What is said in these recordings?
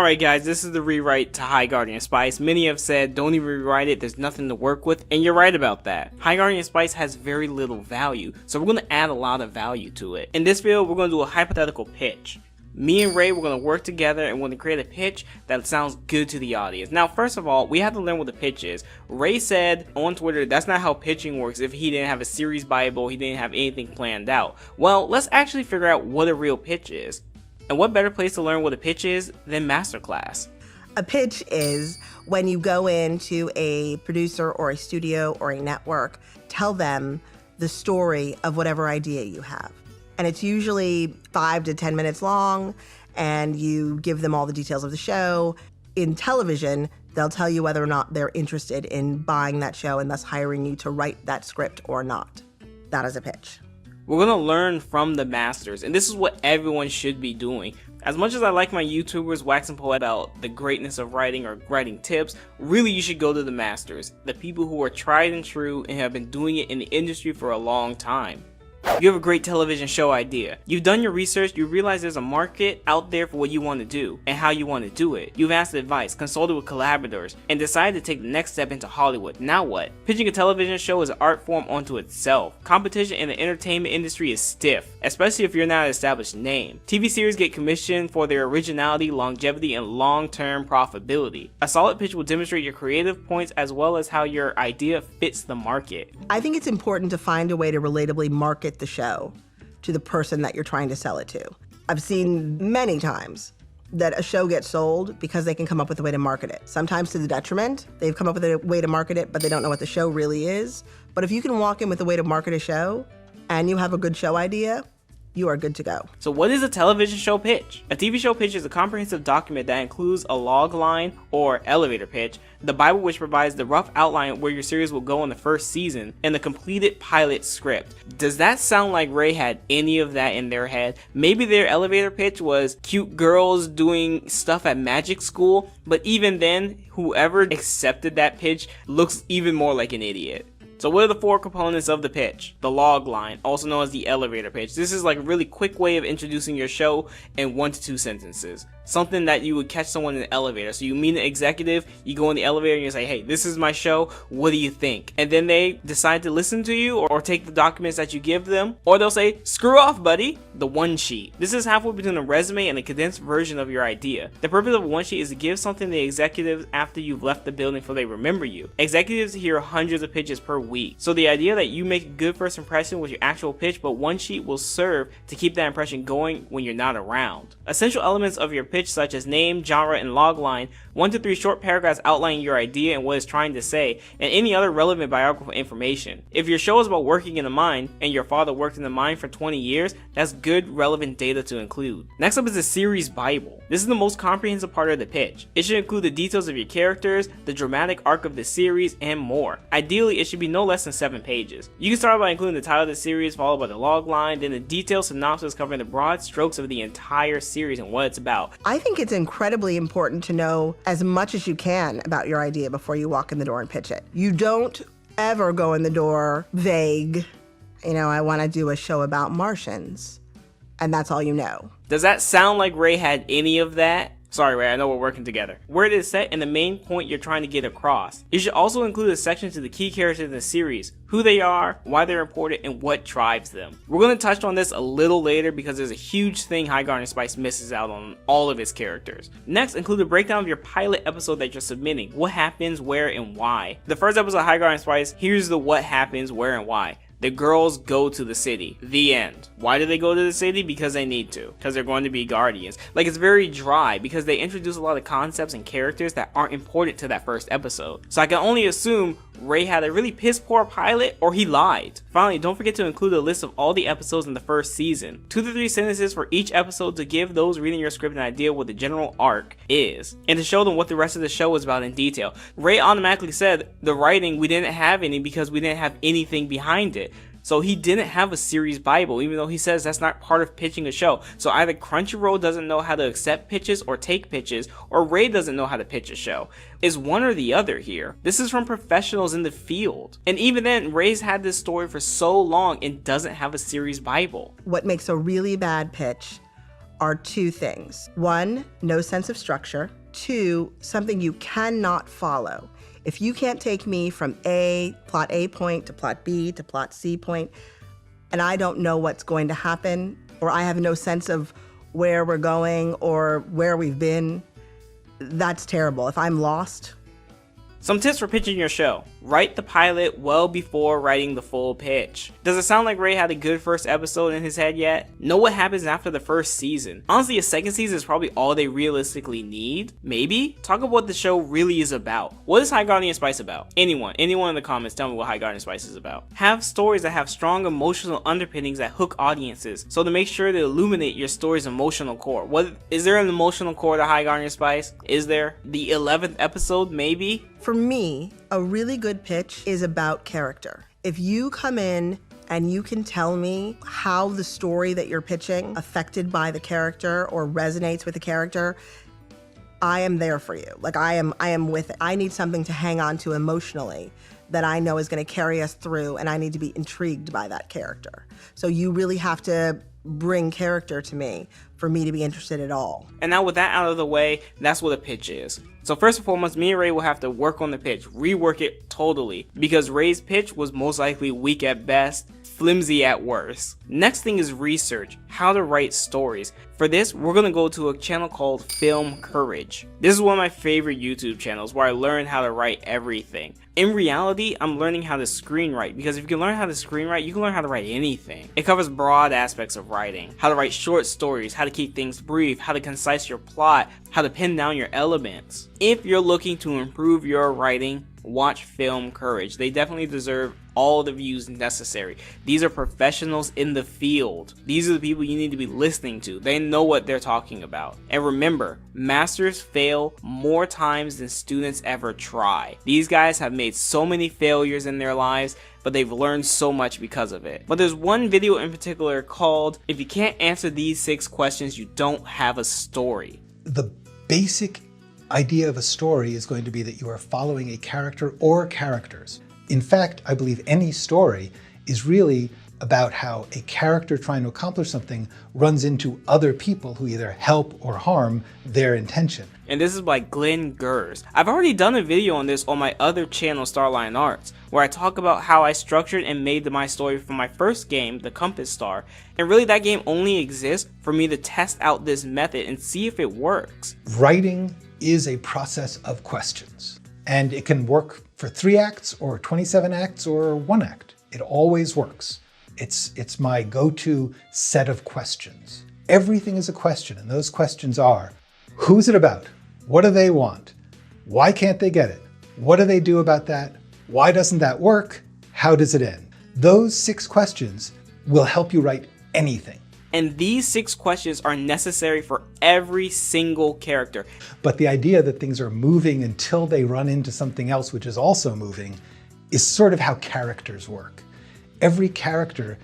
Alright guys, this is the rewrite to High Guardian Spice. Many have said, don't even rewrite it, there's nothing to work with, and you're right about that. High Guardian Spice has very little value, so we're going to add a lot of value to it. In this video, we're going to do a hypothetical pitch. Me and Ray, we're going to work together and we're going to create a pitch that sounds good to the audience. Now, first of all, we have to learn what the pitch is. Ray said on Twitter that's not how pitching works if he didn't have a series Bible, he didn't have anything planned out. Well, let's actually figure out what a real pitch is. And what better place to learn what a pitch is than Masterclass? A pitch is when you go into a producer or a studio or a network, tell them the story of whatever idea you have. And it's usually 5 to 10 minutes long, and you give them all the details of the show. In television, they'll tell you whether or not they're interested in buying that show and thus hiring you to write that script or not. That is a pitch. We're going to learn from the masters, and this is what everyone should be doing. As much as I like my YouTubers waxing poetic about the greatness of writing or writing tips, really you should go to the masters, the people who are tried and true and have been doing it in the industry for a long time. You have a great television show idea. You've done your research, you realize there's a market out there for what you want to do and how you want to do it. You've asked advice, consulted with collaborators, and decided to take the next step into Hollywood. Now what? Pitching a television show is an art form unto itself. Competition in the entertainment industry is stiff, especially if you're not an established name. TV series get commissioned for their originality, longevity, and long-term profitability. A solid pitch will demonstrate your creative points as well as how your idea fits the market. I think it's important to find a way to relatably market the show to the person that you're trying to sell it to. I've seen many times that a show gets sold because they can come up with a way to market it. Sometimes to the detriment. They've come up with a way to market it, but they don't know what the show really is. But if you can walk in with a way to market a show and you have a good show idea, you are good to go. So what is a television show pitch? A TV show pitch is a comprehensive document that includes a log line or elevator pitch, the Bible which provides the rough outline where your series will go in the first season, and the completed pilot script. Does that sound like Ray had any of that in their head? Maybe their elevator pitch was cute girls doing stuff at magic school, but even then, whoever accepted that pitch looks even more like an idiot. So what are the 4 components of the pitch? The log line, also known as the elevator pitch. This is like a really quick way of introducing your show in 1 to 2 sentences. Something that you would catch someone in the elevator. So you meet an executive, you go in the elevator and you say, hey, this is my show, what do you think? And then they decide to listen to you or take the documents that you give them. Or they'll say, screw off, buddy. The one sheet. This is halfway between a resume and a condensed version of your idea. The purpose of a one sheet is to give something to the executives after you've left the building so they remember you. Executives hear hundreds of pitches per week. So the idea that you make a good first impression with your actual pitch, but one sheet will serve to keep that impression going when you're not around. Essential elements of your pitch such as name, genre, and logline, 1 to 3 short paragraphs outlining your idea and what it's trying to say, and any other relevant biographical information. If your show is about working in a mine, and your father worked in the mine for 20 years, that's good relevant data to include. Next up is the series Bible. This is the most comprehensive part of the pitch. It should include the details of your characters, the dramatic arc of the series, and more. Ideally, it should be no less than 7 pages. You can start by including the title of the series, followed by the log line, then the detailed synopsis covering the broad strokes of the entire series and what it's about. I think it's incredibly important to know as much as you can about your idea before you walk in the door and pitch it. You don't ever go in the door vague. I want to do a show about Martians, and that's all you know. Does that sound like Ray had any of that? Sorry, Ray, I know we're working together. Where it is set and the main point you're trying to get across. You should also include a section to the key characters in the series, who they are, why they're important, and what drives them. We're going to touch on this a little later because there's a huge thing High Guardian Spice misses out on all of its characters. Next, include a breakdown of your pilot episode that you're submitting. What happens, where, and why. The first episode of High Guardian Spice, here's the what happens, where, and why. The girls go to the city. The end. Why do they go to the city? Because they need to. Because they're going to be guardians. Like, it's very dry because they introduce a lot of concepts and characters that aren't important to that first episode. So I can only assume Ray had a really piss poor pilot or he lied. Finally, don't forget to include a list of all the episodes in the first season. 2 to 3 sentences for each episode to give those reading your script an idea what the general arc is, and to show them what the rest of the show is about in detail. Ray automatically said the writing, we didn't have any because we didn't have anything behind it. So he didn't have a series Bible, even though he says that's not part of pitching a show. So either Crunchyroll doesn't know how to accept pitches or take pitches, or Ray doesn't know how to pitch a show. It's one or the other here. This is from professionals in the field. And even then, Ray's had this story for so long and doesn't have a series Bible. What makes a really bad pitch are two things. One, no sense of structure. Two, something you cannot follow. If you can't take me from plot A point to plot B to plot C point, and I don't know what's going to happen, or I have no sense of where we're going or where we've been, that's terrible. If I'm lost. Some tips for pitching your show. Write the pilot well before writing the full pitch. Does it sound like Ray had a good first episode in his head yet? Know what happens after the first season. Honestly, a second season is probably all they realistically need. Maybe? Talk about what the show really is about. What is High Guardian Spice about? Anyone in the comments, tell me what High Guardian Spice is about. Have stories that have strong emotional underpinnings that hook audiences. So to make sure to illuminate your story's emotional core. What is there an emotional core to High Guardian Spice? Is there? The 11th episode, maybe? For me, a really good pitch is about character. If you come in and you can tell me how the story that you're pitching affected by the character or resonates with the character, I am there for you. Like I am with it. I need something to hang on to emotionally that I know is going to carry us through, and I need to be intrigued by that character. So you really have to bring character to me for me to be interested at all. And now with that out of the way, that's what a pitch is. So first and foremost, me and Ray will have to work on the pitch, rework it totally, because Ray's pitch was most likely weak at best, flimsy at worst. Next thing is research, how to write stories. For this, we're gonna go to a channel called Film Courage. This is one of my favorite YouTube channels where I learn how to write everything. In reality, I'm learning how to screenwrite, because if you can learn how to screenwrite, you can learn how to write anything. It covers broad aspects of writing, how to write short stories, how to keep things brief, how to concise your plot, how to pin down your elements. If you're looking to improve your writing, watch Film Courage. They definitely deserve all the views necessary. These are professionals in the field. These are the people you need to be listening to. They know what they're talking about. And remember, masters fail more times than students ever try. These guys have made so many failures in their lives, but they've learned so much because of it. But there's one video in particular called, "If you can't answer these 6 questions, you don't have a story." The basic idea of a story is going to be that you are following a character or characters. In fact, I believe any story is really about how a character trying to accomplish something runs into other people who either help or harm their intention. And this is by Glenn Gers. I've already done a video on this on my other channel, Starline Arts, where I talk about how I structured and made my story for my first game, The Compass Star. And really that game only exists for me to test out this method and see if it works. Writing is a process of questions, and it can work for 3 acts or 27 acts or 1 act. It always works. It's my go-to set of questions. Everything is a question, and those questions are, who's it about? What do they want? Why can't they get it? What do they do about that? Why doesn't that work? How does it end? Those 6 questions will help you write anything. And these 6 questions are necessary for every single character. But the idea that things are moving until they run into something else which is also moving is sort of how characters work. Every character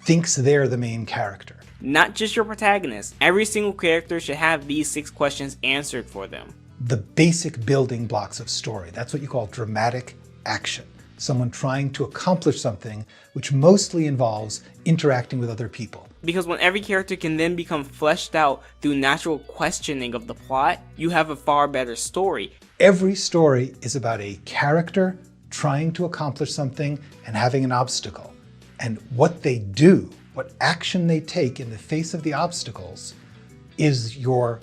thinks they're the main character. Not just your protagonist. Every single character should have these 6 questions answered for them. The basic building blocks of story. That's what you call dramatic action. Someone trying to accomplish something which mostly involves interacting with other people. Because when every character can then become fleshed out through natural questioning of the plot, you have a far better story. Every story is about a character trying to accomplish something and having an obstacle. And what they do, what action they take in the face of the obstacles, is your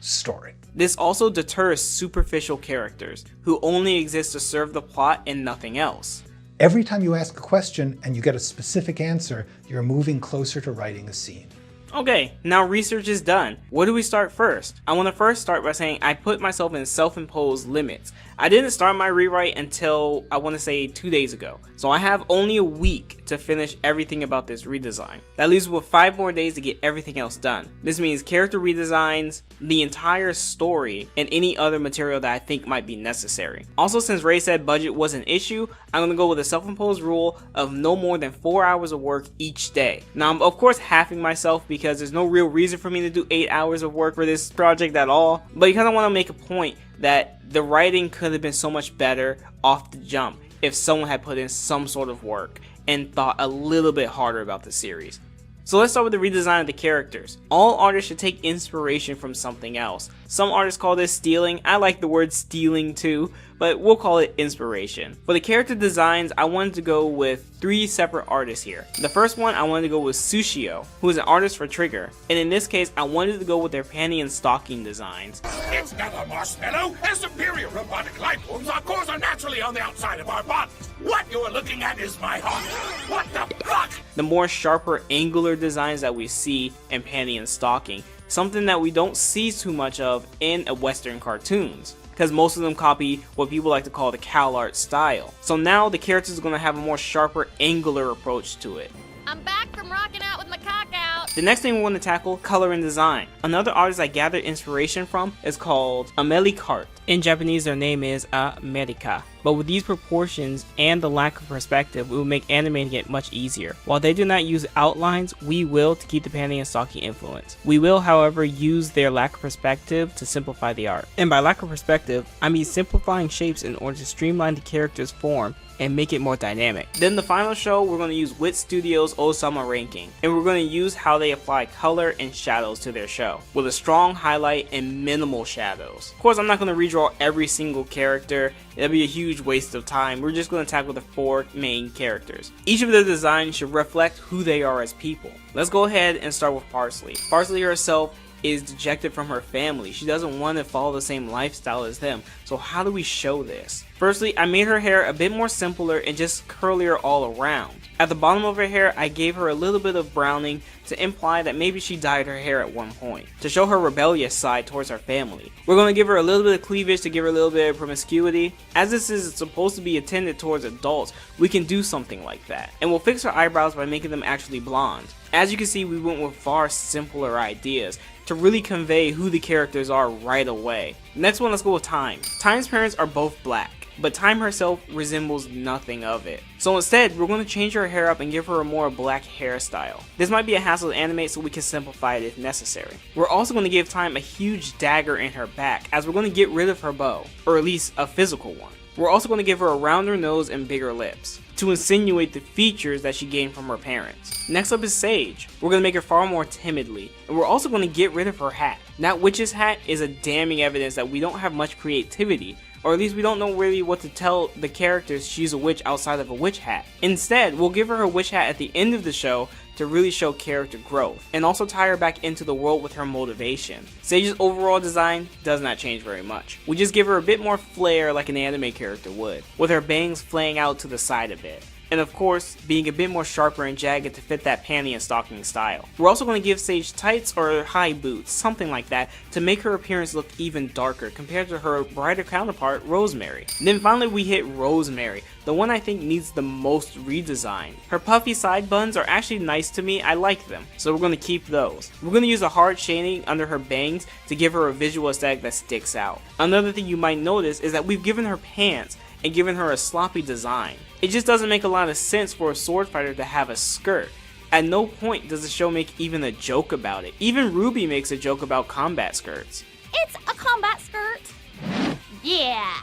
story. This also deters superficial characters who only exist to serve the plot and nothing else. Every time you ask a question and you get a specific answer, you're moving closer to writing a scene. Okay, now research is done. Where do we start first? I want to first start by saying I put myself in self-imposed limits. I didn't start my rewrite until, I want to say, 2 days ago. So I have only a week to finish everything about this redesign. That leaves me with 5 more days to get everything else done. This means character redesigns, the entire story, and any other material that I think might be necessary. Also, since Ray said budget was an issue, I'm going to go with a self-imposed rule of no more than 4 hours of work each day. Now, I'm of course halving myself because there's no real reason for me to do 8 hours of work for this project at all, but you kind of want to make a point that the writing could have been so much better off the jump if someone had put in some sort of work and thought a little bit harder about the series. So let's start with the redesign of the characters. All artists should take inspiration from something else. Some artists call this stealing. I like the word stealing too, but we'll call it inspiration. For the character designs, I wanted to go with 3 separate artists here. The first one, I wanted to go with Sushio, who is an artist for Trigger. And in this case, I wanted to go with their panty and stocking designs. It's never marshmallow. As superior robotic life forms, our cores are naturally on the outside of our bodies. What you're looking at is my heart. What the fuck? The more sharper, angular designs that we see in panty and stocking, something that we don't see too much of in Western cartoons, because most of them copy what people like to call the cowl art style. So now the characters are going to have a more sharper, angular approach to it. I'm back from rocking out with my cock out. The next thing we want to tackle, color and design. Another artist I gathered inspiration from is called Amelie Carte. In Japanese, their name is America. But with these proportions and the lack of perspective, it will make animating it much easier. While they do not use outlines, we will to keep the panty and stocking influence. We will, however, use their lack of perspective to simplify the art. And by lack of perspective, I mean simplifying shapes in order to streamline the character's form and make it more dynamic. Then the final show, we're going to use Wit Studios' Osama ranking, and we're going to use how they apply color and shadows to their show, with a strong highlight and minimal shadows. Of course, I'm not going to redraw every single character. It'll be a huge waste of time. We're just going to tackle the 4 main characters. Each of their designs should reflect who they are as people. Let's go ahead and start with Parsley. Parsley herself is dejected from her family. She doesn't want to follow the same lifestyle as them. So how do we show this? Firstly, I made her hair a bit more simpler and just curlier all around. At the bottom of her hair, I gave her a little bit of browning to imply that maybe she dyed her hair at one point, to show her rebellious side towards her family. We're going to give her a little bit of cleavage to give her a little bit of promiscuity. As this is supposed to be intended towards adults, we can do something like that. And we'll fix her eyebrows by making them actually blonde. As you can see, we went with far simpler ideas to really convey who the characters are right away. Next one, let's go with Time. Time's parents are both black, but Time herself resembles nothing of it. So instead, we're going to change her hair up and give her a more black hairstyle. This might be a hassle to animate, so we can simplify it if necessary. We're also going to give Time a huge dagger in her back, as we're going to get rid of her bow, or at least a physical one. We're also going to give her a rounder nose and bigger lips, to insinuate the features that she gained from her parents. Next up is Sage. We're going to make her far more timidly, and we're also going to get rid of her hat. That witch's hat is a damning evidence that we don't have much creativity, or at least we don't know really what to tell the characters she's a witch outside of a witch hat. Instead, we'll give her a witch hat at the end of the show to really show character growth, and also tie her back into the world with her motivation. Sage's overall design does not change very much. We just give her a bit more flair like an anime character would, with her bangs flaying out to the side a bit. And of course, being a bit more sharper and jagged to fit that panty and stocking style. We're also going to give Sage tights or high boots, something like that, to make her appearance look even darker compared to her brighter counterpart, Rosemary. And then finally we hit Rosemary, the one I think needs the most redesign. Her puffy side buns are actually nice to me, I like them, so we're going to keep those. We're going to use a hard shading under her bangs to give her a visual aesthetic that sticks out. Another thing you might notice is that we've given her pants and given her a sloppy design. It just doesn't make a lot of sense for a sword fighter to have a skirt. At no point does the show make even a joke about it. Even Ruby makes a joke about combat skirts. It's a combat skirt. Yeah.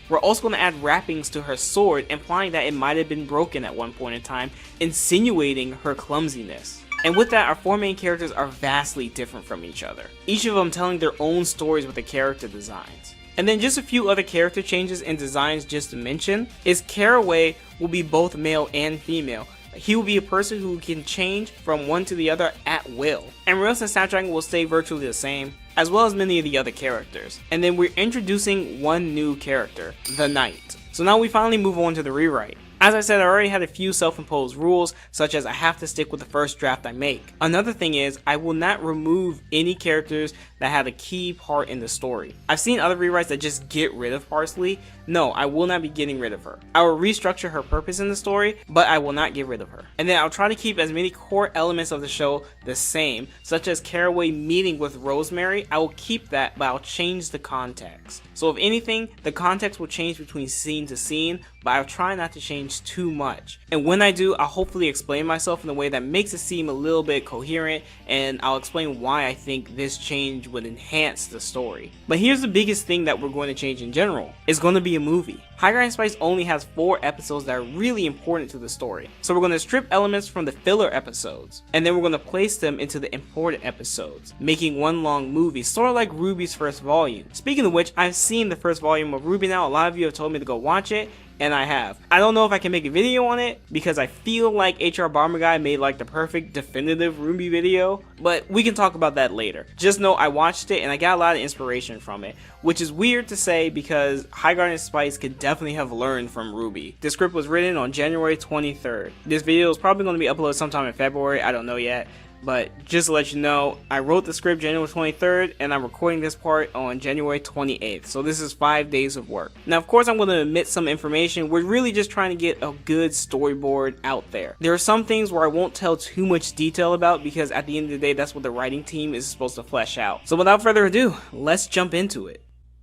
We're also going to add wrappings to her sword, implying that it might have been broken at one point in time, insinuating her clumsiness. And with that, our 4 main characters are vastly different from each other, each of them telling their own stories with the character designs. And then just a few other character changes and designs just to mention is Caraway will be both male and female. He will be a person who can change from one to the other at will. And Rails and Snapdragon will stay virtually the same, as well as many of the other characters. And then we're introducing one new character, the Knight. So now we finally move on to the rewrite. As I said, I already had a few self-imposed rules, such as I have to stick with the first draft I make. Another thing is, I will not remove any characters that have a key part in the story. I've seen other rewrites that just get rid of Parsley. No, I will not be getting rid of her. I will restructure her purpose in the story, but I will not get rid of her. And then I'll try to keep as many core elements of the show the same, such as Caraway meeting with Rosemary. I will keep that, but I'll change the context. So if anything, the context will change between scene to scene, but I'll try not to change changed too much. And when I do, I'll hopefully explain myself in a way that makes it seem a little bit coherent, and I'll explain why I think this change would enhance the story. But here's the biggest thing that we're going to change in general. It's going to be a movie. High Guardian Spice only has 4 episodes that are really important to the story. So we're going to strip elements from the filler episodes, and then we're going to place them into the important episodes, making one long movie, sort of like RWBY's first volume. Speaking of which, I've seen the first volume of RWBY now. A lot of you have told me to go watch it, and I have. I don't know if I can make a video on it because I feel like HR Bomber Guy made like the perfect definitive RWBY video, but we can talk about that later. Just know I watched it and I got a lot of inspiration from it, which is weird to say because High Guardian Spice could definitely have learned from RWBY. This script was written on January 23rd. This video is probably going to be uploaded sometime in February, I don't know yet. But just to let you know, I wrote the script January 23rd and I'm recording this part on January 28th. So this is 5 days of work. Now of course I'm going to omit some information. We're really just trying to get a good storyboard out there. There are some things where I won't tell too much detail about because at the end of the day that's what the writing team is supposed to flesh out. So without further ado, let's jump into it.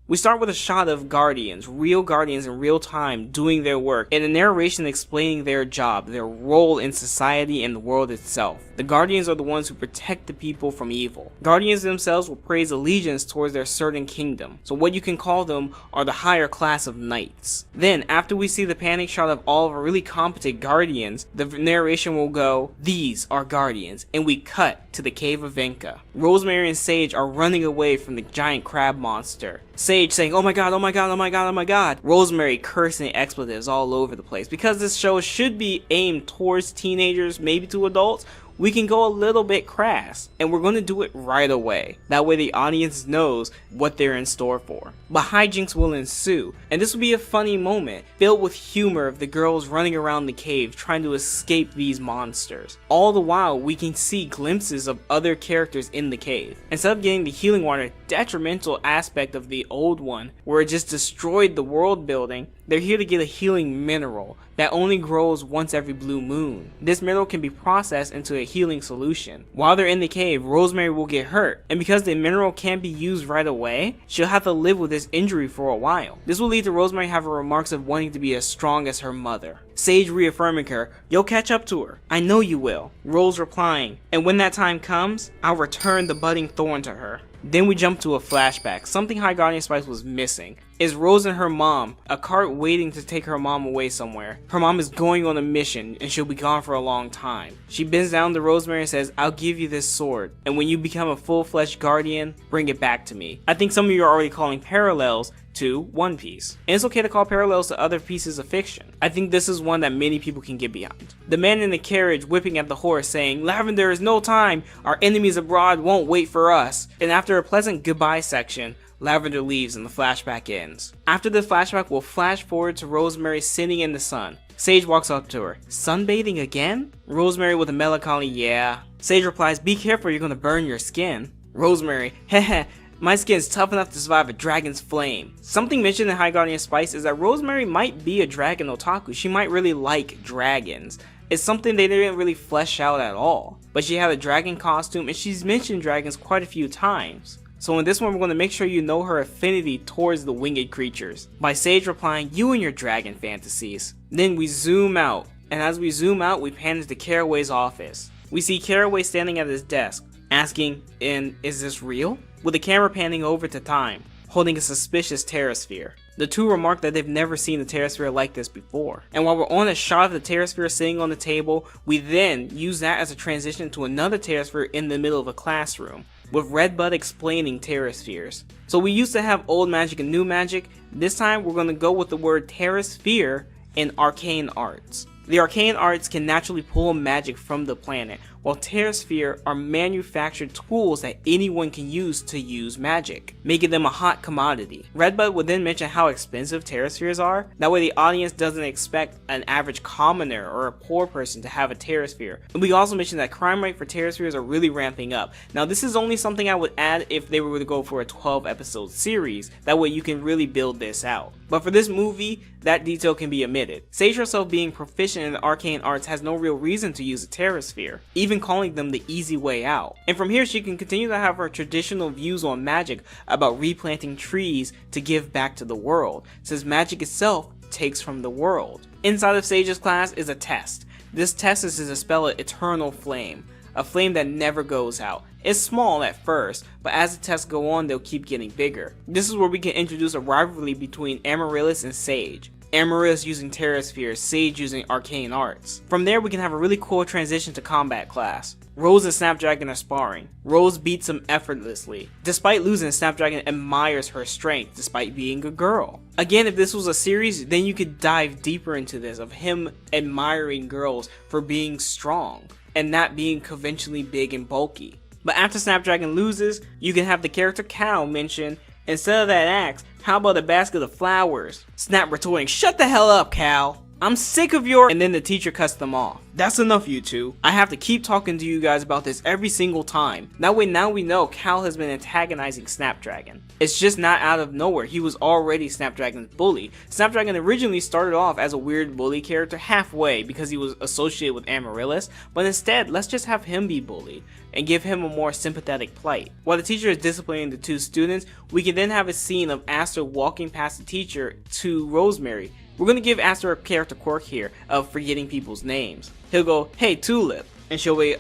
We start with a shot of Guardians, real Guardians in real time doing their work, and a narration explaining their job, their role in society and the world itself. The Guardians are the ones who protect the people from evil. Guardians themselves will praise allegiance towards their certain kingdom, so what you can call them are the higher class of knights. Then, after we see the panning shot of all of our really competent Guardians, the narration will go, "These are Guardians," and we cut to the cave of Venka. Rosemary and Sage are running away from the giant crab monster. Sage saying, "Oh my god, oh my god, oh my god, oh my god." Rosemary cursing expletives all over the place. Because this show should be aimed towards teenagers, maybe to adults, we can go a little bit crass, and we're going to do it right away. That way the audience knows what they're in store for. But hijinks will ensue, and this will be a funny moment, filled with humor of the girls running around the cave trying to escape these monsters. All the while, we can see glimpses of other characters in the cave. Instead of getting the healing water detrimental aspect of the old one, where it just destroyed the world building, they're here to get a healing mineral that only grows once every blue moon. This mineral can be processed into a healing solution. While they're in the cave, Rosemary will get hurt, and because the mineral can't be used right away, she'll have to live with this injury for a while. This will lead to Rosemary having remarks of wanting to be as strong as her mother. Sage reaffirming her, "You'll catch up to her. I know you will." Rose replying, "And when that time comes, I'll return the budding thorn to her." Then we jump to a flashback, something High Guardian Spice was missing. Is Rose and her mom, a cart waiting to take her mom away somewhere. Her mom is going on a mission and she'll be gone for a long time. She bends down to Rosemary and says, "I'll give you this sword, and when you become a full-fledged Guardian, bring it back to me." I think some of you are already calling parallels to One Piece. And it's okay to call parallels to other pieces of fiction. I think this is one that many people can get behind. The man in the carriage whipping at the horse saying, "Lavender is no time, our enemies abroad won't wait for us." And after a pleasant goodbye section, Lavender leaves and the flashback ends. After the flashback, we'll flash forward to Rosemary sitting in the sun. Sage walks up to her. "Sunbathing again?" Rosemary with a melancholy "yeah." Sage replies, "Be careful, you're gonna burn your skin." Rosemary, "Heh, my skin's tough enough to survive a dragon's flame." Something mentioned in High Guardian Spice is that Rosemary might be a dragon otaku. She might really like dragons. It's something they didn't really flesh out at all. But she had a dragon costume and she's mentioned dragons quite a few times. So in this one, we're going to make sure you know her affinity towards the winged creatures, by Sage replying, "You and your dragon fantasies." Then we zoom out, and as we zoom out, we pan into Caraway's office. We see Caraway standing at his desk, asking, "And is this real?" with the camera panning over to Time, holding a suspicious Terrasphere. The two remark that they've never seen a Terrasphere like this before. And while we're on a shot of the Terrasphere sitting on the table, we then use that as a transition to another Terrasphere in the middle of a classroom, with Redbud explaining Terraspheres. So we used to have old magic and new magic. This time we're going to go with the word Terrasphere in arcane arts. The arcane arts can naturally pull magic from the planet, while Terrasphere are manufactured tools that anyone can use to use magic, making them a hot commodity. Redbud would then mention how expensive Terraspheres are, that way the audience doesn't expect an average commoner or a poor person to have a Terrasphere. And we also mentioned that crime rate for Terraspheres are really ramping up. Now this is only something I would add if they were to go for a 12 episode series, that way you can really build this out. But for this movie, that detail can be omitted. Sage herself being proficient in the arcane arts has no real reason to use a Terrasphere, even calling them the easy way out. And from here she can continue to have her traditional views on magic about replanting trees to give back to the world, since magic itself takes from the world. Inside of Sage's class is a test. This test is to dispel an eternal flame, a flame that never goes out. It's small at first, but as the tests go on, they'll keep getting bigger. This is where we can introduce a rivalry between Amaryllis and Sage. Amaryllis using Terra Spheres, Sage using Arcane Arts. From there, we can have a really cool transition to combat class. Rose and Snapdragon are sparring. Rose beats him effortlessly. Despite losing, Snapdragon admires her strength despite being a girl. Again, if this was a series, then you could dive deeper into this of him admiring girls for being strong and not being conventionally big and bulky. But after Snapdragon loses, you can have the character Cal mention, instead of that axe, how about a basket of flowers? Snap retorting, shut the hell up, Cal. I'm sick of your— and then the teacher cuts them off. That's enough, you two. I have to keep talking to you guys about this every single time. That way now we know Cal has been antagonizing Snapdragon. It's just not out of nowhere. He was already Snapdragon's bully. Snapdragon originally started off as a weird bully character halfway because he was associated with Amaryllis, but instead, let's just have him be bullied and give him a more sympathetic plight. While the teacher is disciplining the two students, we can then have a scene of Aster walking past the teacher to Rosemary. We're gonna give Aster a character quirk here of forgetting people's names. He'll go, hey Tulip, and she'll be,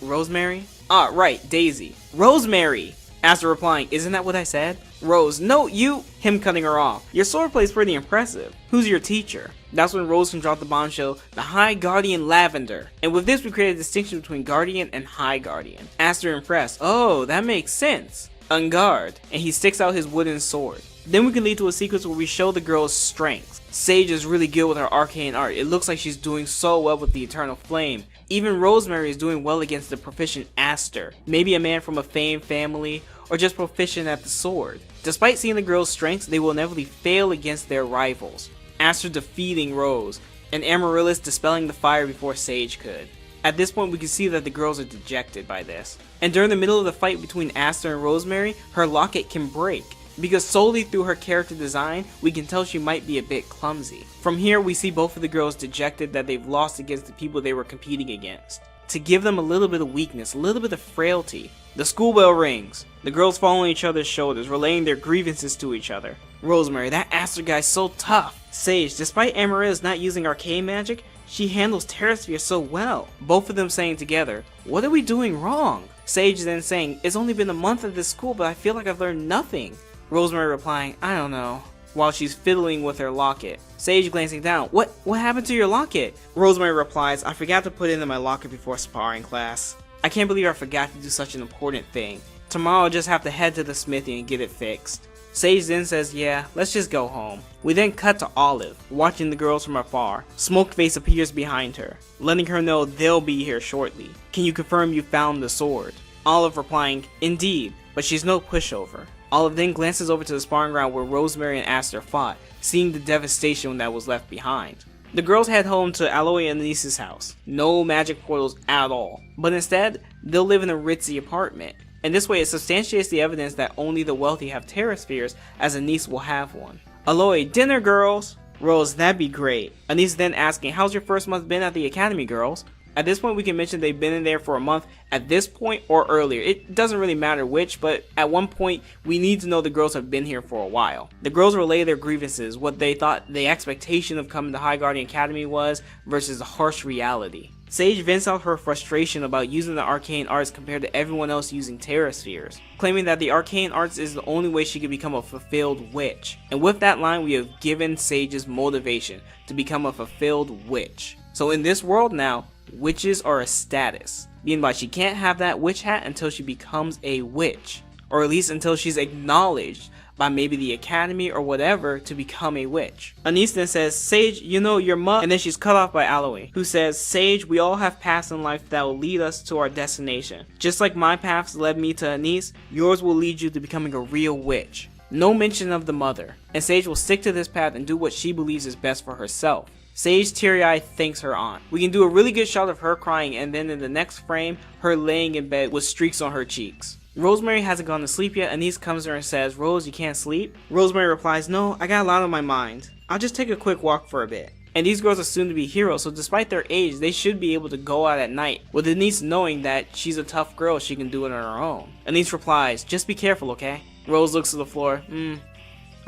Rosemary? Ah, right, Daisy. Rosemary! Aster replying, isn't that what I said? Rose, no, you— him cutting her off. Your swordplay is pretty impressive. Who's your teacher? That's when Rose can drop the bombshell, the High Guardian Lavender. And with this, we create a distinction between Guardian and High Guardian. Aster impressed, oh, that makes sense. On guard, and he sticks out his wooden sword. Then we can lead to a sequence where we show the girl's strengths. Sage is really good with her arcane art. It looks like she's doing so well with the Eternal Flame. Even Rosemary is doing well against the proficient Aster. Maybe a man from a famed family, or just proficient at the sword. Despite seeing the girl's strengths, they will inevitably fail against their rivals. Aster defeating Rose, and Amaryllis dispelling the fire before Sage could. At this point, we can see that the girls are dejected by this. And during the middle of the fight between Aster and Rosemary, her locket can break. Because solely through her character design, we can tell she might be a bit clumsy. From here, we see both of the girls dejected that they've lost against the people they were competing against. To give them a little bit of weakness, a little bit of frailty. The school bell rings. The girls fall on each other's shoulders, relaying their grievances to each other. Rosemary, that Aster guy's so tough. Sage, despite Amaryllis not using arcane magic, she handles Terra Sphere so well. Both of them saying together, what are we doing wrong? Sage then saying, it's only been a month at this school, but I feel like I've learned nothing. Rosemary replying, I don't know, while she's fiddling with her locket. Sage glancing down, what happened to your locket? Rosemary replies, I forgot to put it in my locker before sparring class. I can't believe I forgot to do such an important thing. Tomorrow I'll just have to head to the smithy and get it fixed. Sage then says, yeah, let's just go home. We then cut to Olive, watching the girls from afar. Smokeface appears behind her, letting her know they'll be here shortly. Can you confirm you found the sword? Olive replying, indeed, but she's no pushover. Olive then glances over to the sparring ground where Rosemary and Aster fought, seeing the devastation that was left behind. The girls head home to Aloy and Anis's house. No magic portals at all, but instead, they'll live in a ritzy apartment. And this way it substantiates the evidence that only the wealthy have Terra Spheres, as Anis will have one. Aloy, dinner girls! Rose, that'd be great. Anis then asking, how's your first month been at the academy, girls? At this point, we can mention they've been in there for a month at this point or earlier. It doesn't really matter which, but at one point, we need to know the girls have been here for a while. The girls relay their grievances, what they thought the expectation of coming to High Guardian Academy was versus the harsh reality. Sage vents out her frustration about using the arcane arts compared to everyone else using Terra Spheres, claiming that the arcane arts is the only way she could become a fulfilled witch. And with that line, we have given Sage's motivation to become a fulfilled witch. So in this world now, witches are a status, meaning by she can't have that witch hat until she becomes a witch, or at least until she's acknowledged by maybe the academy or whatever to become a witch. Anis then says, Sage, you know your and then she's cut off by Aloy, who says, Sage, we all have paths in life that will lead us to our destination. Just like my paths led me to Anis, yours will lead you to becoming a real witch. No mention of the mother, and Sage will stick to this path and do what she believes is best for herself. Sage teary-eyed thanks her aunt. We can do a really good shot of her crying, and then in the next frame, her laying in bed with streaks on her cheeks. Rosemary hasn't gone to sleep yet. Anis comes to her and says, Rose, you can't sleep? Rosemary replies, no, I got a lot on my mind. I'll just take a quick walk for a bit. And these girls are soon to be heroes, so despite their age, they should be able to go out at night, with Anis knowing that she's a tough girl, she can do it on her own. Anis replies, just be careful, okay? Rose looks to the floor,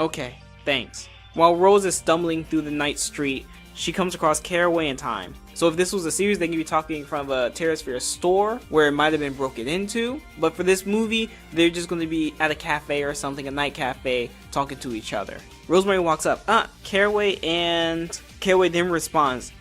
okay, thanks. While Rose is stumbling through the night street, she comes across Caraway and Time. So if this was a series, they could be talking in front of a TerraSphere store where it might have been broken into. But for this movie, they're just going to be at a cafe or something, a night cafe, talking to each other. Rosemary walks up, Caraway, and Caraway then responds,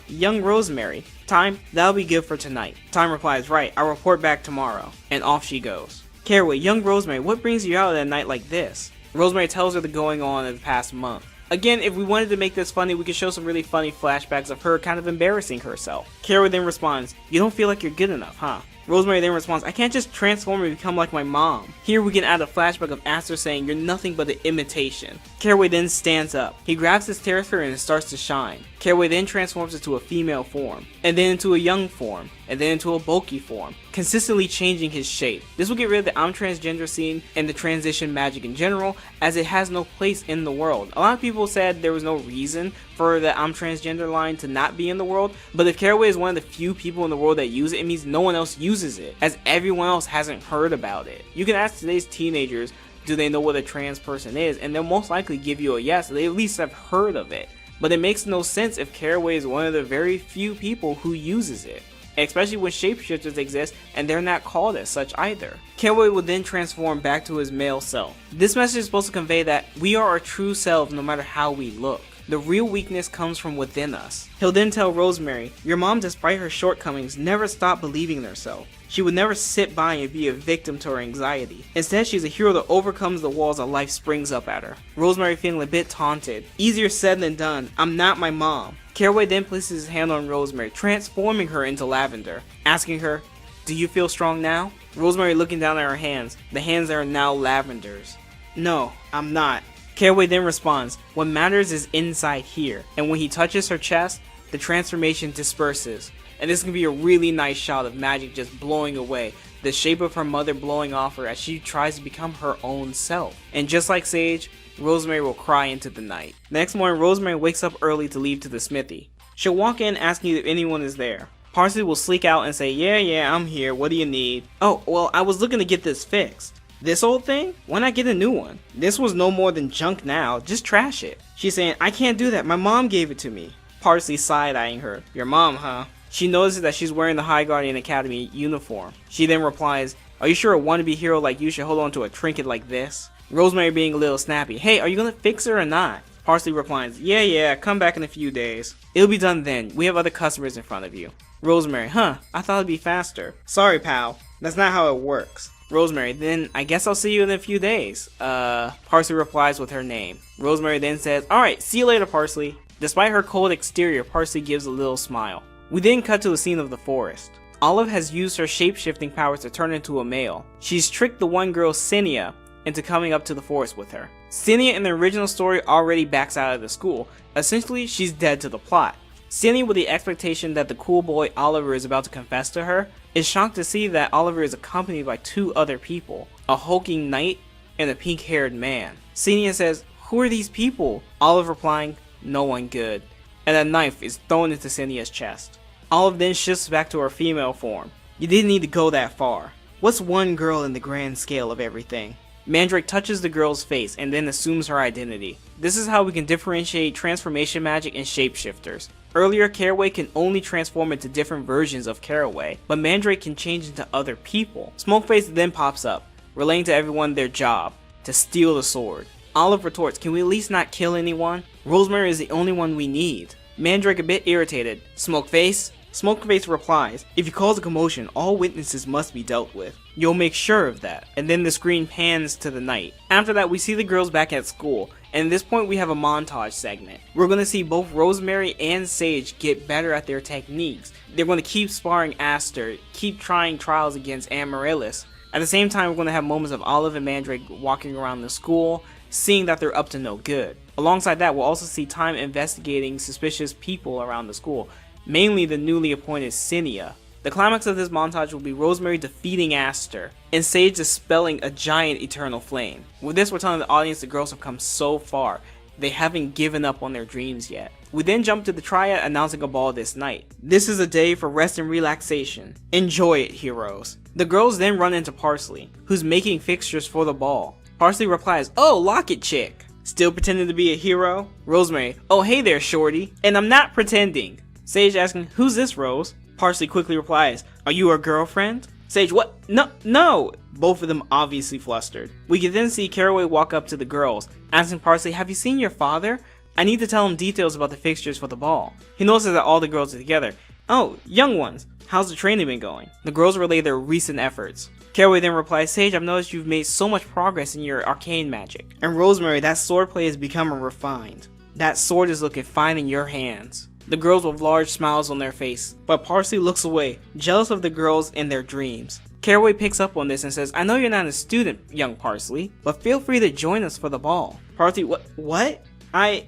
young Rosemary. Time, that'll be good for tonight. Time replies, right, I'll report back tomorrow. And off she goes. Caraway, young Rosemary, what brings you out at a night like this? Rosemary tells her the going on in the past month. Again, if we wanted to make this funny, we could show some really funny flashbacks of her kind of embarrassing herself. Caraway then responds, you don't feel like you're good enough, huh? Rosemary then responds, I can't just transform and become like my mom. Here we can add a flashback of Aster saying, you're nothing but an imitation. Caraway then stands up. He grabs his TerraSphere and it starts to shine. Caraway then transforms into a female form, and then into a young form, and then into a bulky form, consistently changing his shape. This will get rid of the I'm transgender scene and the transition magic in general, as it has no place in the world. A lot of people said there was no reason for the I'm transgender line to not be in the world, but if Caraway is one of the few people in the world that use it, it means no one else uses it, as everyone else hasn't heard about it. You can ask today's teenagers, do they know what a trans person is, and they'll most likely give you a yes. They at least have heard of it. But it makes no sense if Caraway is one of the very few people who uses it, especially when shapeshifters exist and they're not called as such either. Caraway will then transform back to his male self. This message is supposed to convey that we are our true selves no matter how we look. The real weakness comes from within us. He'll then tell Rosemary, your mom, despite her shortcomings, never stopped believing in herself. She would never sit by and be a victim to her anxiety. Instead, she's a hero that overcomes the walls that life springs up at her. Rosemary feeling a bit taunted. Easier said than done. I'm not my mom. Caraway then places his hand on Rosemary, transforming her into Lavender, asking her, do you feel strong now? Rosemary looking down at her hands. The hands are now Lavender's. No, I'm not. Caraway then responds, what matters is inside here, and when he touches her chest, the transformation disperses. And this can be a really nice shot of magic just blowing away, the shape of her mother blowing off her as she tries to become her own self. And just like Sage, Rosemary will cry into the night. The next morning, Rosemary wakes up early to leave to the smithy. She'll walk in asking if anyone is there. Parsley will sleek out and say, yeah, I'm here, what do you need? Oh, well, I was looking to get this fixed. This old thing? Why not get a new one? This was no more than junk now, just trash it. She's saying, I can't do that, my mom gave it to me. Parsley side-eyeing her. Your mom, huh? She notices that she's wearing the High Guardian Academy uniform. She then replies, are you sure a wannabe hero like you should hold on to a trinket like this? Rosemary being a little snappy, hey, are you gonna fix it or not? Parsley replies, yeah, come back in a few days. It'll be done then, we have other customers in front of you. Rosemary, I thought it'd be faster. Sorry, pal, that's not how it works. Rosemary, then I guess I'll see you in a few days. Parsley replies with her name. Rosemary then says, alright, see you later, Parsley. Despite her cold exterior, Parsley gives a little smile. We then cut to a scene of the forest. Olive has used her shape-shifting powers to turn into a male. She's tricked the one girl, Cinia, into coming up to the forest with her. Cinia in the original story already backs out of the school. Essentially, she's dead to the plot. Cinia, with the expectation that the cool boy Oliver is about to confess to her, is shocked to see that Oliver is accompanied by two other people, a hulking knight and a pink-haired man. Cinia says, who are these people? Olive replying, no one good. And a knife is thrown into Cinia's chest. Olive then shifts back to her female form. You didn't need to go that far. What's one girl in the grand scale of everything? Mandrake touches the girl's face and then assumes her identity. This is how we can differentiate transformation magic and shapeshifters. Earlier, Caraway can only transform into different versions of Caraway, but Mandrake can change into other people. Smokeface then pops up, relaying to everyone their job, to steal the sword. Olive retorts, can we at least not kill anyone? Rosemary is the only one we need. Mandrake a bit irritated, Smokeface? Smokeface replies, if you cause a commotion, all witnesses must be dealt with. You'll make sure of that. And then the screen pans to the night. After that, we see the girls back at school, and at this point we have a montage segment. We're going to see both Rosemary and Sage get better at their techniques. They're going to keep sparring Aster, keep trying trials against Amaryllis. At the same time, we're going to have moments of Olive and Mandrake walking around the school, seeing that they're up to no good. Alongside that, we'll also see Time investigating suspicious people around the school, mainly the newly appointed Cinia. The climax of this montage will be Rosemary defeating Aster, and Sage dispelling a giant eternal flame. With this, we're telling the audience the girls have come so far, they haven't given up on their dreams yet. We then jump to the Triad announcing a ball this night. This is a day for rest and relaxation. Enjoy it, heroes. The girls then run into Parsley, who's making fixtures for the ball. Parsley replies, oh, Locket Chick! Still pretending to be a hero? Rosemary, oh hey there shorty, and I'm not pretending. Sage asking, who's this, Rose? Parsley quickly replies, are you her girlfriend? Sage, what? No! Both of them obviously flustered. We can then see Caraway walk up to the girls, asking Parsley, have you seen your father? I need to tell him details about the fixtures for the ball. He notices that all the girls are together. Oh, young ones, how's the training been going? The girls relay their recent efforts. Caraway then replies, Sage, I've noticed you've made so much progress in your arcane magic. And Rosemary, that swordplay is becoming refined. That sword is looking fine in your hands. The girls with large smiles on their face, but Parsley looks away, jealous of the girls and their dreams. Caraway picks up on this and says, I know you're not a student, young Parsley, but feel free to join us for the ball. Parsley, what? I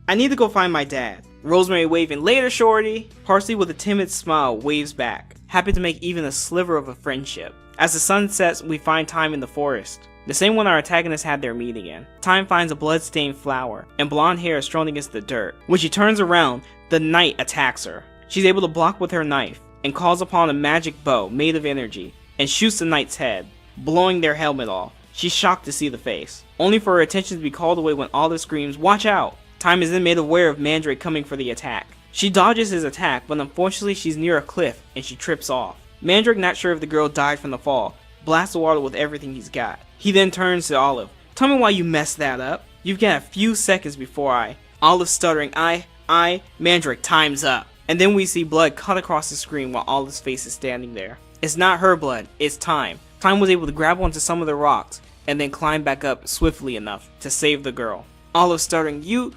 need to go find my dad. Rosemary waving, later shorty. Parsley with a timid smile waves back, happy to make even a sliver of a friendship. As the sun sets, we find Time in the forest. The same one our antagonists had their meeting in. Time finds a blood-stained flower, and blonde hair is thrown against the dirt. When she turns around, the knight attacks her. She's able to block with her knife, and calls upon a magic bow made of energy, and shoots the knight's head, blowing their helmet off. She's shocked to see the face, only for her attention to be called away when Olive screams, watch out! Time is then made aware of Mandrake coming for the attack. She dodges his attack, but unfortunately she's near a cliff, and she trips off. Mandrake, not sure if the girl died from the fall, blasts the water with everything he's got. He then turns to Olive. Tell me why you messed that up. You've got a few seconds before Olive stuttering, Mandrake, time's up. And then we see blood cut across the screen while Olive's face is standing there. It's not her blood, it's Time. Time was able to grab onto some of the rocks, and then climb back up swiftly enough to save the girl. Olive stuttering, you,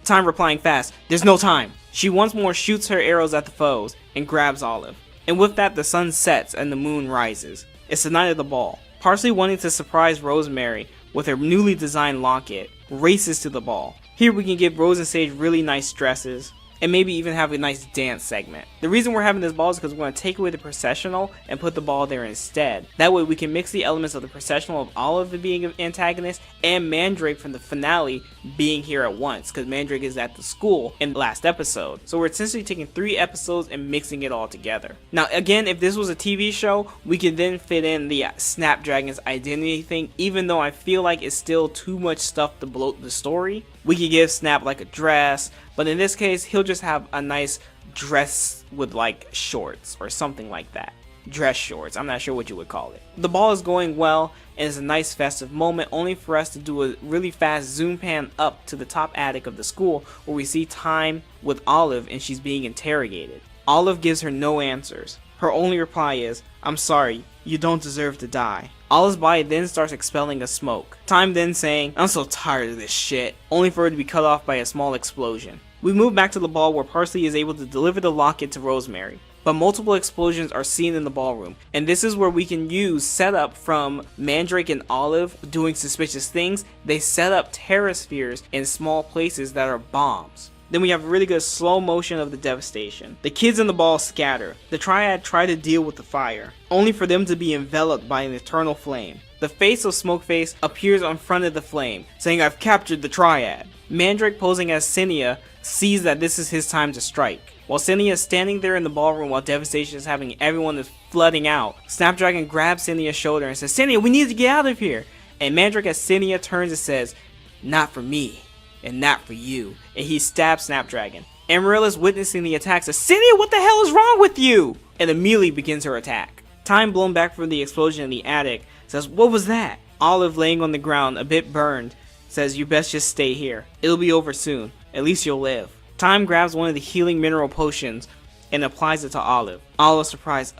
Time replying fast, there's no time. She once more shoots her arrows at the foes, and grabs Olive. And with that, the sun sets and the moon rises. It's the night of the ball. Parsley, wanting to surprise Rosemary with her newly designed locket, races to the ball. Here we can give Rose and Sage really nice dresses, and maybe even have a nice dance segment. The reason we're having this ball is because we're going to take away the processional and put the ball there instead. That way we can mix the elements of the processional of Olive being an antagonist and Mandrake from the finale being here at once, because Mandrake is at the school in the last episode. So we're essentially taking 3 episodes and mixing it all together. Now again, if this was a TV show, we could then fit in the Snapdragon's identity thing, even though I feel like it's still too much stuff to bloat the story. We could give Snap like a dress, but in this case, he'll just have a nice dress with like shorts or something like that. Dress shorts, I'm not sure what you would call it. The ball is going well, and it's a nice festive moment, only for us to do a really fast zoom pan up to the top attic of the school, where we see Time with Olive and she's being interrogated. Olive gives her no answers. Her only reply is, I'm sorry, you don't deserve to die. Olive's body then starts expelling a smoke. Time then saying, I'm so tired of this shit, only for her to be cut off by a small explosion. We move back to the ball where Parsley is able to deliver the locket to Rosemary. But multiple explosions are seen in the ballroom, and this is where we can use setup from Mandrake and Olive doing suspicious things. They set up terror spheres in small places that are bombs. Then we have really good slow motion of the devastation. The kids in the ball scatter. The Triad try to deal with the fire, only for them to be enveloped by an eternal flame. The face of Smokeface appears in front of the flame, saying, I've captured the Triad. Mandrake, posing as Cinia, sees that this is his time to strike. While Cinia is standing there in the ballroom while devastation is happening, everyone is flooding out. Snapdragon grabs Cinia's shoulder and says, Cinia, we need to get out of here. And Mandrake, as Cinia turns and says, not for me. And not for you. And he stabs Snapdragon. Amaryllis, witnessing the attack, says, Cinia, what the hell is wrong with you? And immediately begins her attack. Time, blown back from the explosion in the attic, says, what was that? Olive, laying on the ground, a bit burned, says, you best just stay here. It'll be over soon. At least you'll live. Time grabs one of the healing mineral potions and applies it to Olive. Olive, surprised,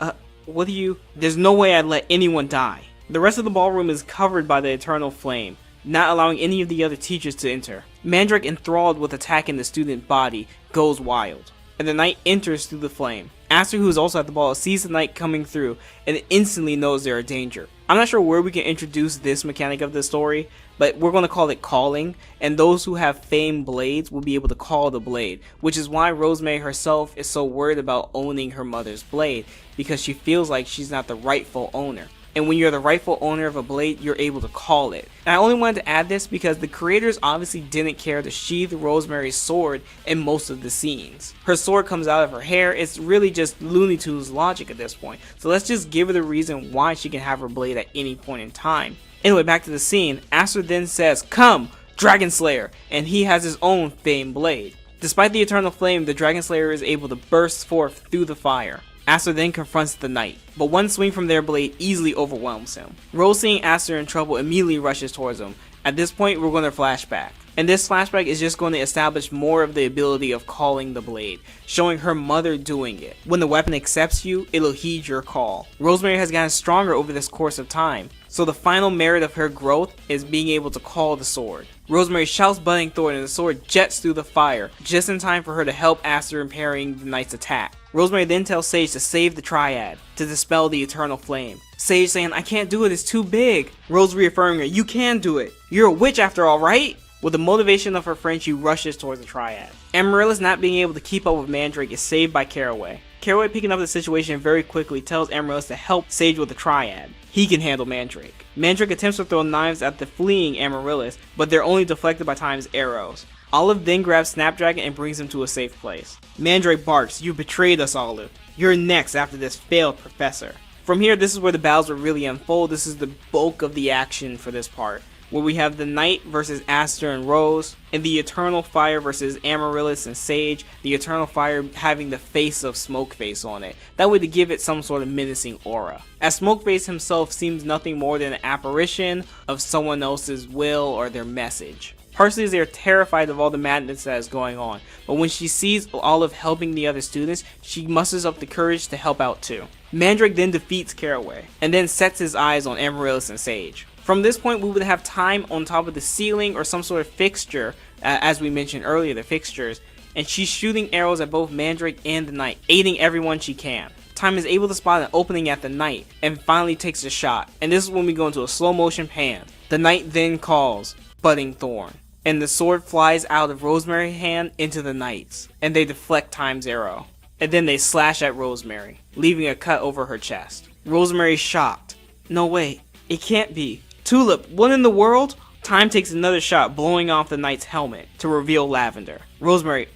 what do you? There's no way I'd let anyone die. The rest of the ballroom is covered by the eternal flame, not allowing any of the other teachers to enter. Mandrake, enthralled with attacking the student body, goes wild, and the knight enters through the flame. Aster, who is also at the ball, sees the knight coming through and instantly knows they're a danger. I'm not sure where we can introduce this mechanic of the story, but we're going to call it calling, and those who have famed blades will be able to call the blade, which is why Rosemary herself is so worried about owning her mother's blade, because she feels like she's not the rightful owner. And when you're the rightful owner of a blade, you're able to call it. And I only wanted to add this because the creators obviously didn't care to sheath Rosemary's sword in most of the scenes. Her sword comes out of her hair. It's really just Looney Tunes logic at this point. So let's just give her the reason why she can have her blade at any point in time. Anyway, back to the scene. Aster then says, come, Dragon Slayer, and he has his own famed blade. Despite the eternal flame, the Dragon Slayer is able to burst forth through the fire. Aster then confronts the knight, but one swing from their blade easily overwhelms him. Rose, seeing Aster in trouble, immediately rushes towards him. At this point, we're going to flashback. And this flashback is just going to establish more of the ability of calling the blade, showing her mother doing it. When the weapon accepts you, it'll heed your call. Rosemary has gotten stronger over this course of time, so the final merit of her growth is being able to call the sword. Rosemary shouts Budding Thorn and the sword jets through the fire, just in time for her to help Aster in parrying the knight's attack. Rosemary then tells Sage to save the Triad, to dispel the eternal flame. Sage saying, "I can't do it, it's too big." Rose reaffirming her, "You can do it. You're a witch after all, right?" With the motivation of her friend, she rushes towards the Triad. Amaryllis, not being able to keep up with Mandrake, is saved by Caraway. Caraway, picking up the situation very quickly, tells Amaryllis to help Sage with the Triad. He can handle Mandrake. Mandrake attempts to throw knives at the fleeing Amaryllis, but they're only deflected by Time's arrows. Olive then grabs Snapdragon and brings him to a safe place. Mandrake barks, "You betrayed us, Olive. You're next after this failed professor." From here, this is where the battles will really unfold. This is the bulk of the action for this part, where we have the Knight versus Aster and Rose, and the Eternal Fire versus Amaryllis and Sage, the Eternal Fire having the face of Smokeface on it, that way to give it some sort of menacing aura, as Smokeface himself seems nothing more than an apparition of someone else's will or their message. Parsley is there terrified of all the madness that is going on, but when she sees Olive helping the other students, she musters up the courage to help out too. Mandrake then defeats Caraway, and then sets his eyes on Amaryllis and Sage. From this point, we would have Time on top of the ceiling or some sort of fixture, as we mentioned earlier, the fixtures, and she's shooting arrows at both Mandrake and the Knight, aiding everyone she can. Time is able to spot an opening at the Knight, and finally takes a shot, and this is when we go into a slow motion pan. The Knight then calls Budding Thorn, and the sword flies out of Rosemary's hand into the Knight's, and they deflect Time's arrow. And then they slash at Rosemary, leaving a cut over her chest. Rosemary's shocked. "No, wait, it can't be. Tulip, what in the world?" Time takes another shot, blowing off the Knight's helmet to reveal Lavender. Rosemary,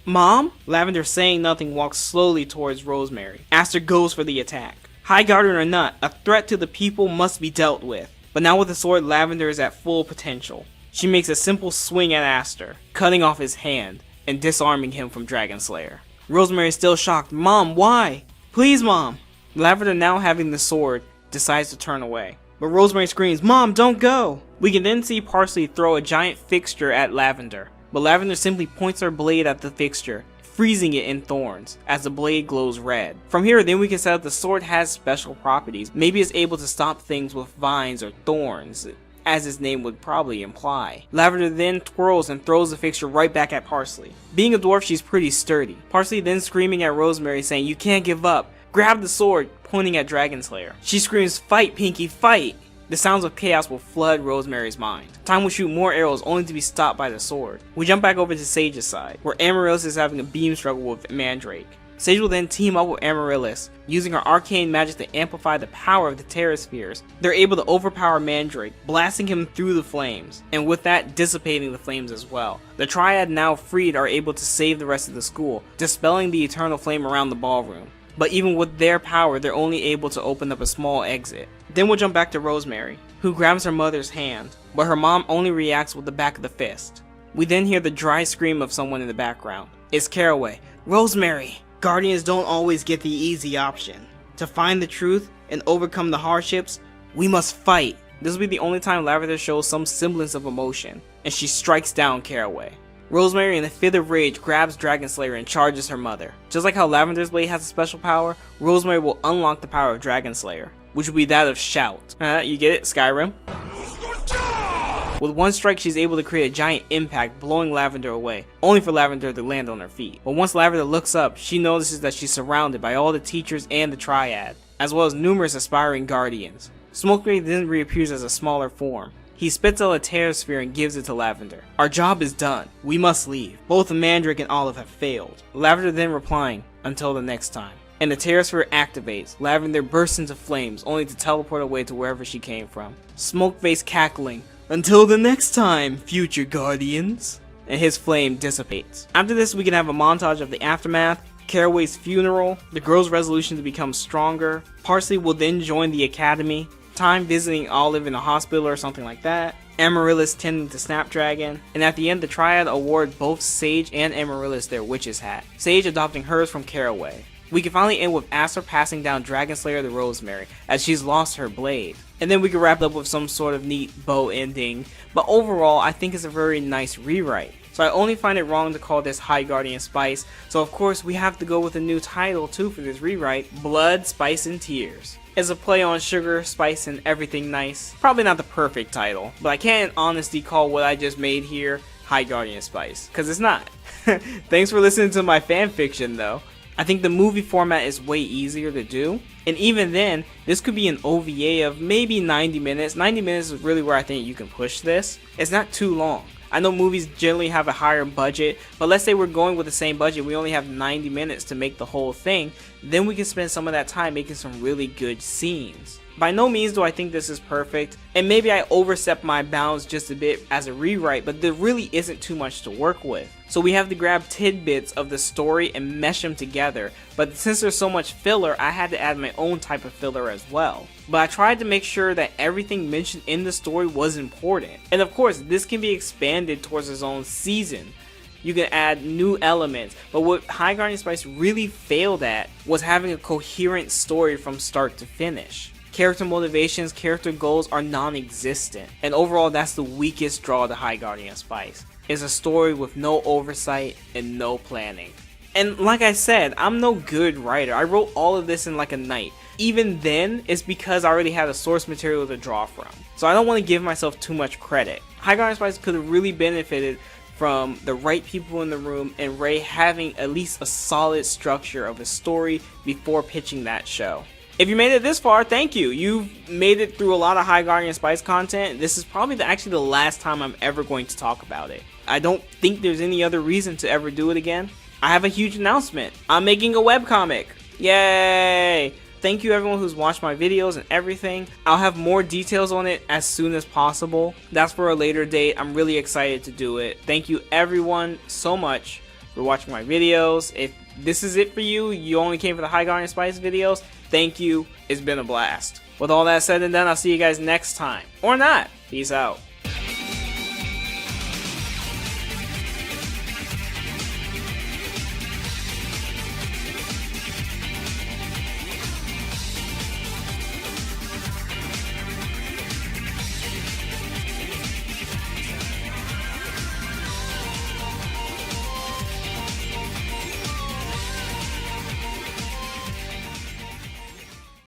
"Mom?" Lavender, saying nothing, walks slowly towards Rosemary. Aster goes for the attack. High Guardian or not, a threat to the people must be dealt with. But now with the sword, Lavender is at full potential. She makes a simple swing at Aster, cutting off his hand and disarming him from Dragon Slayer. Rosemary is still shocked. "Mom, why? Please, Mom." Lavender, now having the sword, decides to turn away. But Rosemary screams, "Mom, don't go!" We can then see Parsley throw a giant fixture at Lavender, but Lavender simply points her blade at the fixture, freezing it in thorns, as the blade glows red. From here, then we can set up the sword has special properties. Maybe it's able to stop things with vines or thorns, as its name would probably imply. Lavender then twirls and throws the fixture right back at Parsley. Being a dwarf, she's pretty sturdy. Parsley then screaming at Rosemary, saying, "You can't give up. Grab the sword," pointing at Dragon Slayer. She screams, "Fight, Pinky, fight!" The sounds of chaos will flood Rosemary's mind. Time will shoot more arrows, only to be stopped by the sword. We jump back over to Sage's side, where Amaryllis is having a beam struggle with Mandrake. Sage will then team up with Amaryllis, using her arcane magic to amplify the power of the Terra Spheres. They're able to overpower Mandrake, blasting him through the flames, and with that, dissipating the flames as well. The Triad, now freed, are able to save the rest of the school, dispelling the eternal flame around the ballroom. But even with their power, they're only able to open up a small exit. Then we'll jump back to Rosemary, who grabs her mother's hand, but her mom only reacts with the back of the fist. We then hear the dry scream of someone in the background. It's Caraway. "Rosemary! Guardians don't always get the easy option. To find the truth and overcome the hardships, we must fight." This will be the only time Lavender shows some semblance of emotion, and she strikes down Caraway. Rosemary, in a fit of rage, grabs Dragon Slayer and charges her mother. Just like how Lavender's blade has a special power, Rosemary will unlock the power of Dragon Slayer, which will be that of Shout. You get it? Skyrim? With one strike, she's able to create a giant impact, blowing Lavender away, only for Lavender to land on her feet. But once Lavender looks up, she notices that she's surrounded by all the teachers and the Triad, as well as numerous aspiring guardians. Smokeface then reappears as a smaller form. He spits out a Terra Sphere and gives it to Lavender. "Our job is done. We must leave. Both Mandrake and Olive have failed." Lavender then replying, "Until the next time." And the Terra Sphere activates. Lavender bursts into flames, only to teleport away to wherever she came from. Smokeface cackling, "Until the next time, future guardians." And his flame dissipates. After this, we can have a montage of the aftermath, Caraway's funeral, the girl's resolution to become stronger. Parsley will then join the academy. Time visiting Olive in a hospital or something like that. Amaryllis tending to Snapdragon, and at the end the Triad award both Sage and Amaryllis their witch's hat, Sage adopting hers from Caraway. We can finally end with Aster passing down Dragonslayer the Rosemary, as she's lost her blade. And then we can wrap up with some sort of neat bow ending, but overall I think it's a very nice rewrite. So I only find it wrong to call this High Guardian Spice, so of course we have to go with a new title too for this rewrite, Blood, Spice, and Tears. It's a play on sugar, spice, and everything nice. Probably not the perfect title, but I can't in honesty call what I just made here High Guardian Spice, because it's not. Thanks for listening to my fanfiction though. I think the movie format is way easier to do, and even then, this could be an OVA of maybe 90 minutes. 90 minutes is really where I think you can push this. It's not too long. I know movies generally have a higher budget, but let's say we're going with the same budget, we only have 90 minutes to make the whole thing, then we can spend some of that time making some really good scenes. By no means do I think this is perfect, and maybe I overstep my bounds just a bit as a rewrite, but there really isn't too much to work with. So we have to grab tidbits of the story and mesh them together, but since there's so much filler, I had to add my own type of filler as well. But I tried to make sure that everything mentioned in the story was important. And of course, this can be expanded towards its own season. You can add new elements, but what High Guardian Spice really failed at was having a coherent story from start to finish. Character motivations, character goals are non-existent, and overall that's the weakest draw to High Guardian Spice. It's a story with no oversight and no planning. And like I said, I'm no good writer. I wrote all of this in like a night. Even then, it's because I already had a source material to draw from. So I don't want to give myself too much credit. High Guardian Spice could have really benefited from the right people in the room and Ray having at least a solid structure of a story before pitching that show. If you made it this far, thank you. You've made it through a lot of High Guardian Spice content. This is probably actually the last time I'm ever going to talk about it. I don't think there's any other reason to ever do it again. I have a huge announcement. I'm making a webcomic. Yay! Thank you everyone who's watched my videos and everything. I'll have more details on it as soon as possible. That's for a later date. I'm really excited to do it. Thank you everyone so much for watching my videos. If this is it for you, you only came for the High Guardian Spice videos, thank you. It's been a blast. With all that said and done, I'll see you guys next time. Or not. Peace out.